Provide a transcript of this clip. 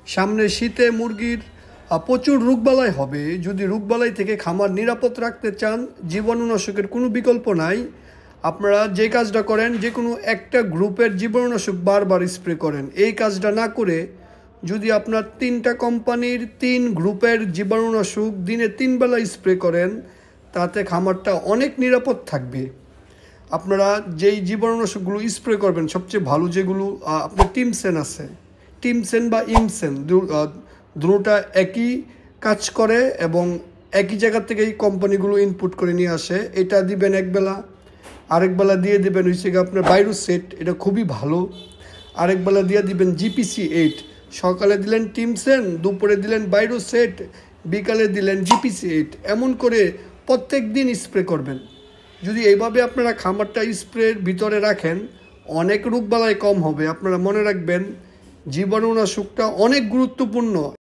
সামনে শীতে মুরগির প্রচুর রোগবালাই হবে। যদি রোগবালাই থেকে খামার নিরাপদ রাখতে চান, জীবাণুনাশকের কোনো বিকল্প নাই। আপনারা যে কাজটা করেন, যে কোনো একটা গ্রুপের জীবাণুনাশক বারবার স্প্রে করেন। এই কাজটা না করে যদি আপনার 3টা কোম্পানির 3 গ্রুপের জীবাণুনাশক দিনে 3 বেলা স্প্রে করেন, তাতে খামারটা অনেক নিরাপদ থাকবে। আপনারা যেই জীবাণুনাশকগুলো স্প্রে করবেন, সবচেয়ে ভালো যেগুলো আপনার টিমসেন আছে, টিমসেন বা ইমসেন, দুটোটা একই কাজ করে এবং একই জায়গা থেকে এই কোম্পানিগুলো ইনপুট করে নিয়ে আসে। এটা দিবেন একবেলা, আরেকবেলা দিয়ে দেবেন হচ্ছে আপনার ভাইরোসেট, এটা খুবই ভালো। আরেকবেলা দিয়ে দিবেন GPC8। সকালে দিলেন টিমসেন, দুপুরে দিলেন ভাইরোসেট, বিকালে দিলেন GPC8। এমন করে প্রত্যেক দিন স্প্রে করবেন। যদি এইভাবে আপনারা খামারটা স্প্রের ভিতরে রাখেন, অনেক রোগবালাই কম হবে। আপনারা মনে রাখবেন, জীবাণুনাশকটা অনেক গুরুত্বপূর্ণ।